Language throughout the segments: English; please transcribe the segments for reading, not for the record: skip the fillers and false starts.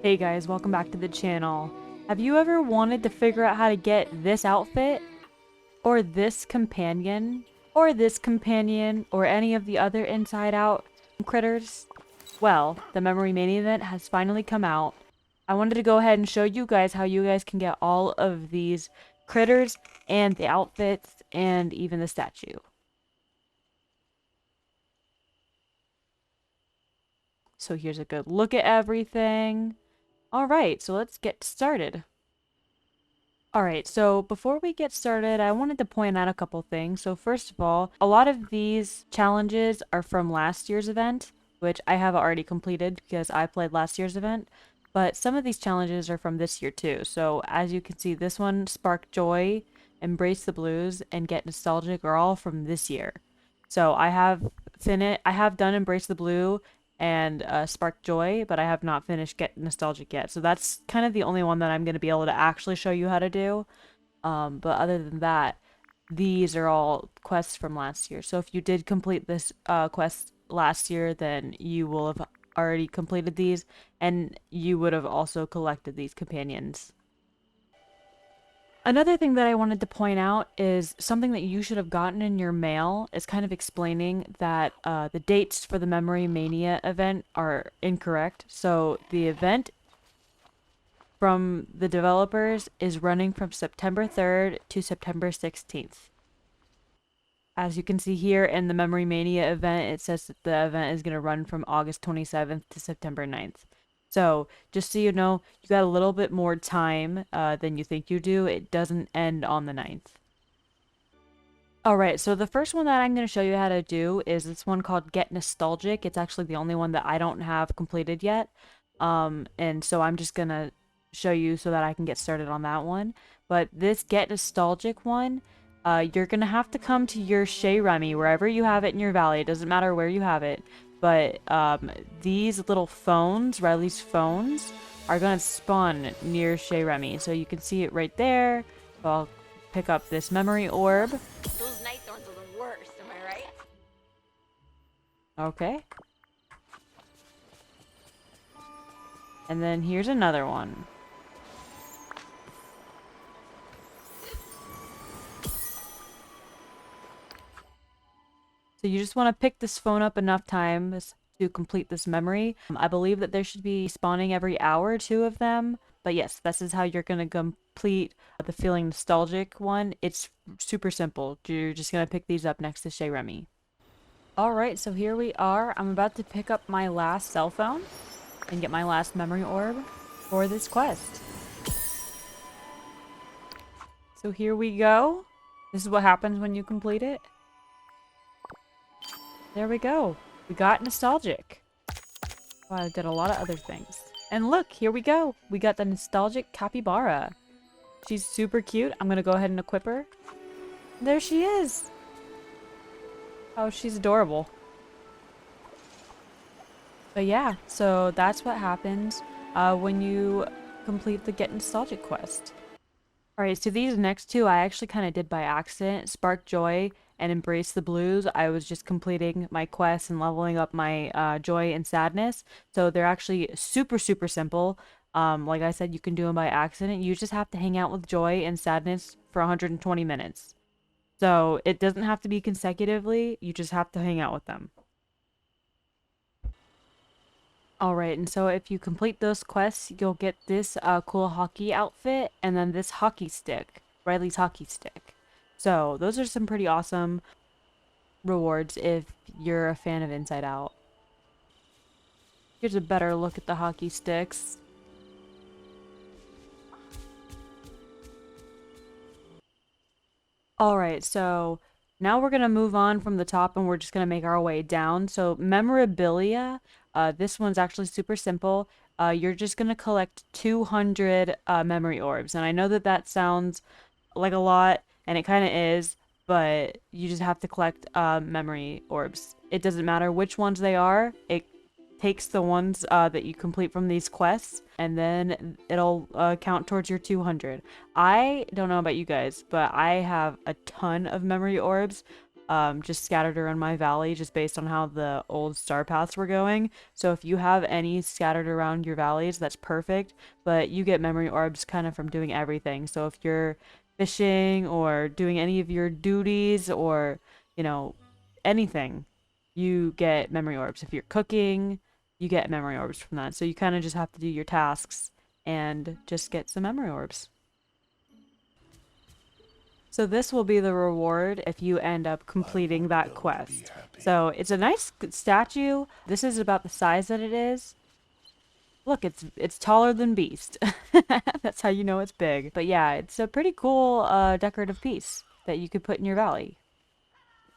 Hey guys, welcome back to the channel. Have you ever wanted to figure out how to get this outfit? Or this companion? Or this companion? Or any of the other Inside Out critters? Well, the Memory Mania event has finally come out. I wanted to go ahead and show you guys how you guys can get all of these critters and the outfits and even the statue. So here's a good look at everything. Alright, so let's get started. Alright, so before we get started, I wanted to point out a couple things. So first of all, a lot of these challenges are from last year's event, which I have already completed because I played last year's event. But some of these challenges are from this year too. So as you can see, this one, Spark Joy, Embrace the Blues, and Get Nostalgic are all from this year. So I have done Embrace the Blue and Spark Joy, but I have not finished Get Nostalgic yet. So that's kind of the only one that I'm going to be able to actually show you how to do. But other than that, these are all quests from last year. So if you did complete this quest last year, then you will have already completed these, and you would have also collected these companions. Another thing that I wanted to point out is something that you should have gotten in your mail is kind of explaining that the dates for the Memory Mania event are incorrect. So the event from the developers is running from September 3rd to September 16th. As you can see here in the Memory Mania event, it says that the event is going to run from August 27th to September 9th. So, just so you know, you got a little bit more time than you think you do. It doesn't end on the 9th. Alright, so the first one that I'm going to show you how to do is this one called Get Nostalgic. It's actually the only one that I don't have completed yet. And so I'm just going to show you so that I can get started on that one. But this Get Nostalgic one, you're going to have to come to your Shea Remy, wherever you have it in your valley. It doesn't matter where you have it. But these little phones, Riley's phones, are going to spawn near Shea Remy. So you can see it right there. So I'll pick up this memory orb. Those night thorns are the worst, am I right? Okay. And then here's another one. So you just want to pick this phone up enough times to complete this memory. I believe that there should be spawning every hour or two of them. But yes, this is how you're going to complete the Feeling Nostalgic one. It's super simple. You're just going to pick these up next to Shea Remy. Alright, so here we are. I'm about to pick up my last cell phone and get my last memory orb for this quest. So here we go. This is what happens when you complete it. There we go. We got nostalgic. Wow, I did a lot of other things. And look, here we go. We got the nostalgic capybara. She's super cute. I'm gonna go ahead and equip her. There she is. Oh, she's adorable. But yeah, so that's what happens when you complete the Get Nostalgic quest. Alright, so these next two I actually kind of did by accident. Spark Joy and Embrace the Blues. I was just completing my quests and leveling up my Joy and Sadness. So they're actually super, super simple. Like I said, you can do them by accident. You just have to hang out with Joy and Sadness for 120 minutes. So it doesn't have to be consecutively. You just have to hang out with them. Alright, and so if you complete those quests, you'll get this cool hockey outfit and then this hockey stick, Riley's hockey stick. So those are some pretty awesome rewards if you're a fan of Inside Out. Here's a better look at the hockey sticks. Alright, so now we're going to move on from the top and we're just going to make our way down. So memorabilia, this one's actually super simple. You're just going to collect 200 memory orbs. And I know that that sounds like a lot, and it kind of is, but you just have to collect memory orbs. It doesn't matter which ones they are. It takes the ones that you complete from these quests, and then it'll count towards your 200. I don't know about you guys, but I have a ton of memory orbs. just scattered around my valley just based on how the old star paths were going. So if you have any scattered around your valleys, that's perfect. But you get memory orbs kind of from doing everything. So if you're fishing or doing any of your duties or, you know, anything, you get memory orbs. If you're cooking, you get memory orbs from that. So you kind of just have to do your tasks and just get some memory orbs. So this will be the reward if you end up completing that quest. So it's a nice statue. This is about the size that it is. Look, it's taller than Beast. That's how you know it's big. But yeah, it's a pretty cool decorative piece that you could put in your valley.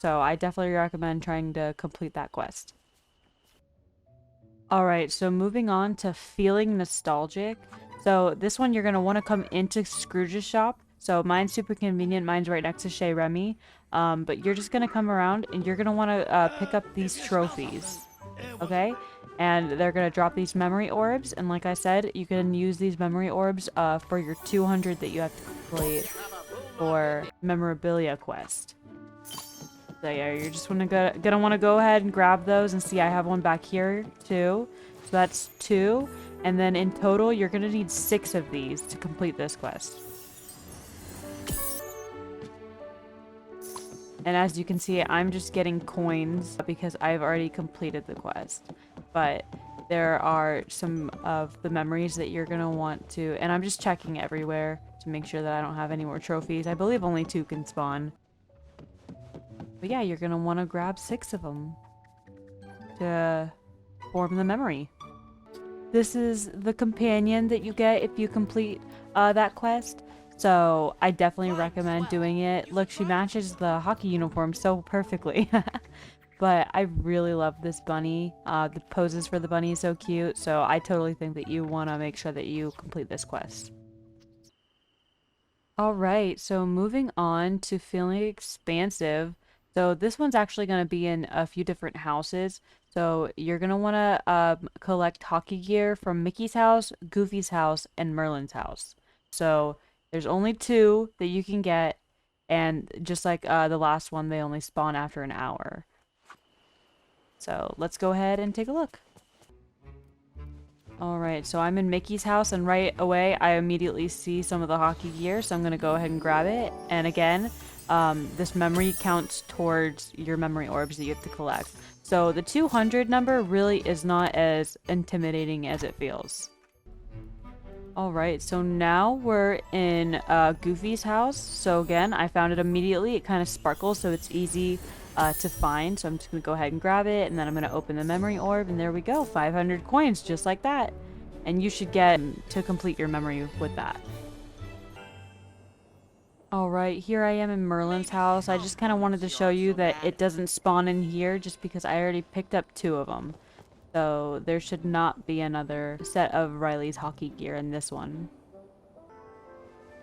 So I definitely recommend trying to complete that quest. Alright, so moving on to feeling nostalgic. So this one you're going to want to come into Scrooge's shop. So mine's super convenient. Mine's right next to Chez Remy. But you're just going to come around and you're going to want to pick up these trophies. Okay? And they're going to drop these memory orbs. And like I said, you can use these memory orbs for your 200 that you have to complete for Memorabilia quest. So yeah, you're just gonna want to go ahead and grab those and see I have one back here too. So that's 2. And then in total, you're gonna need 6 of these to complete this quest. And as you can see, I'm just getting coins because I've already completed the quest. But there are some of the memories that you're gonna want to, and I'm just checking everywhere to make sure that I don't have any more trophies. I believe only 2 can spawn. But yeah, you're gonna want to grab 6 of them to form the memory. This is the companion that you get if you complete that quest. So I definitely recommend doing it. Look, she matches the hockey uniform so perfectly. But I really love this bunny. The poses for the bunny is so cute. So I totally think that you want to make sure that you complete this quest. Alright, so moving on to feeling expansive. So this one's actually going to be in a few different houses. So you're going to want to collect hockey gear from Mickey's house, Goofy's house, and Merlin's house. So there's only 2 that you can get. And just like the last one, they only spawn after an hour. So let's go ahead and take a look. Alright, so I'm in Mickey's house, and right away, I immediately see some of the hockey gear, so I'm going to go ahead and grab it. And again, this memory counts towards your memory orbs that you have to collect. So the 200 number really is not as intimidating as it feels. Alright, so now we're in Goofy's house. So again, I found it immediately. It kind of sparkles, so it's easy to find. So I'm just going to go ahead and grab it, and then I'm going to open the memory orb, and there we go. 500 coins, just like that. And you should get to complete your memory with that. Alright, here I am in Merlin's house. I just kind of wanted to show you that it doesn't spawn in here just because I already picked up 2 of them. So there should not be another set of Riley's hockey gear in this one.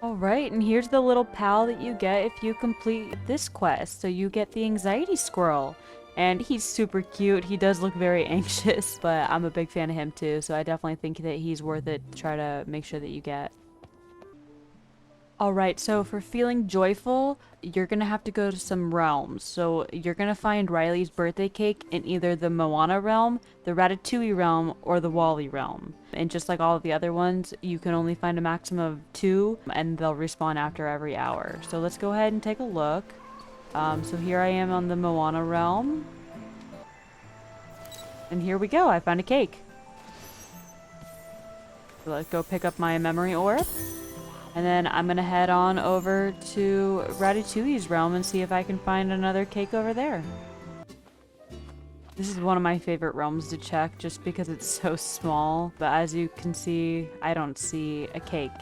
Alright, and here's the little pal that you get if you complete this quest. So you get the anxiety squirrel. And he's super cute. He does look very anxious, but I'm a big fan of him too. So I definitely think that he's worth it to try to make sure that you get. Alright, so for feeling joyful, you're gonna have to go to some realms. So you're gonna find Riley's birthday cake in either the Moana realm, the Ratatouille realm, or the Wall-E realm. And just like all of the other ones, you can only find a maximum of 2, and they'll respawn after every hour. So let's go ahead and take a look. So here I am on the Moana realm. And here we go, I found a cake. So let's go pick up my memory orb. And then I'm going to head on over to Ratatouille's realm and see if I can find another cake over there. This is one of my favorite realms to check just because it's so small. But as you can see, I don't see a cake.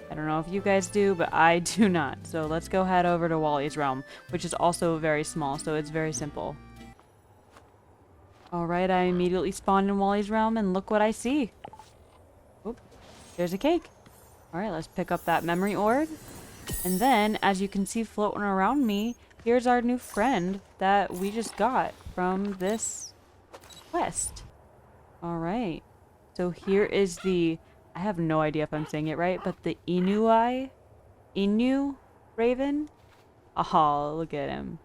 I don't know if you guys do, but I do not. So let's go head over to Wally's realm, which is also very small, so it's very simple. Alright, I immediately spawned in Wally's realm and look what I see. Oop, there's a cake. Alright, let's pick up that memory orb. And then, as you can see floating around me, here's our new friend that we just got from this quest. Alright. So here is the... I have no idea if I'm saying it right, but the Inu Raven? Oh, look at him.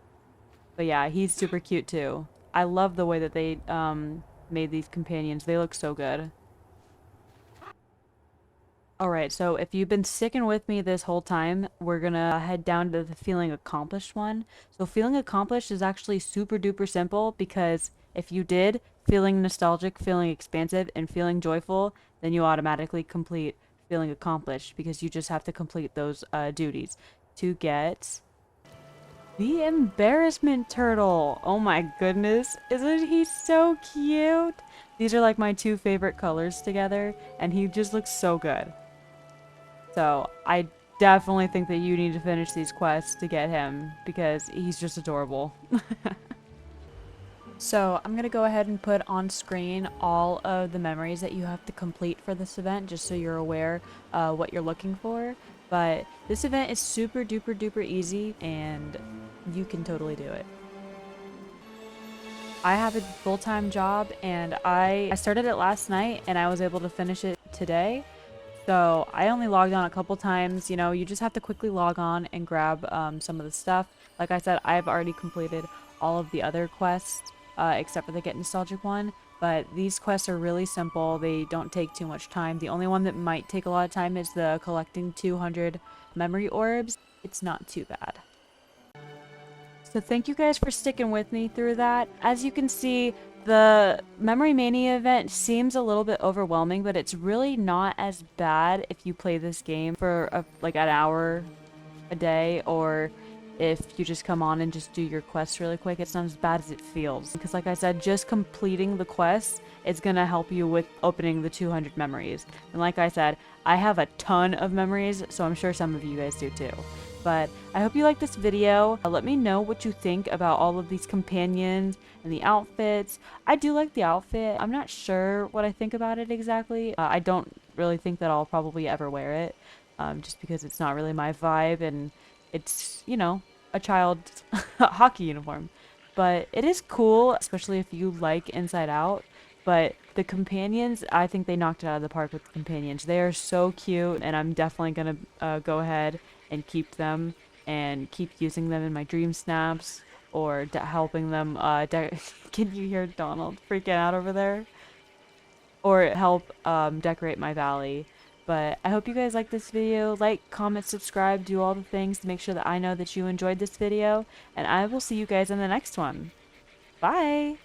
But yeah, he's super cute too. I love the way that they made these companions. They look so good. Alright, so if you've been sticking with me this whole time, we're gonna head down to the feeling accomplished one. So feeling accomplished is actually super duper simple because if you did feeling nostalgic, feeling expansive, and feeling joyful, then you automatically complete feeling accomplished because you just have to complete those duties to get the embarrassment turtle. Oh my goodness, isn't he so cute? These are like my two favorite colors together, and he just looks so good. So I definitely think that you need to finish these quests to get him because he's just adorable. So I'm going to go ahead and put on screen all of the memories that you have to complete for this event just so you're aware what you're looking for. But this event is super duper duper easy and you can totally do it. I have a full-time job and I started it last night and I was able to finish it today. So I only logged on a couple times. You know, you just have to quickly log on and grab some of the stuff. Like I said, I've already completed all of the other quests except for the Get Nostalgic one. But these quests are really simple. They don't take too much time. The only one that might take a lot of time is the collecting 200 memory orbs. It's not too bad. So thank you guys for sticking with me through that. As you can see, the Memory Mania event seems a little bit overwhelming, but it's really not as bad if you play this game for like an hour a day, or if you just come on and just do your quests really quick. It's not as bad as it feels. Because like I said, just completing the quests is going to help you with opening the 200 memories. And like I said, I have a ton of memories, so I'm sure some of you guys do too. But I hope you like this video. Let me know what you think about all of these companions and the outfits. I do like the outfit. I'm not sure what I think about it exactly. I don't really think that I'll probably ever wear it, just because it's not really my vibe and it's, you know, a child's hockey uniform. But it is cool, especially if you like Inside Out. But the companions, I think they knocked it out of the park with the companions. They are so cute, and I'm definitely going to go ahead and keep them and keep using them in my dream snaps or helping them. Can you hear Donald freaking out over there? Or help decorate my valley. But I hope you guys like this video. Like, comment, subscribe, do all the things to make sure that I know that you enjoyed this video. And I will see you guys in the next one. Bye!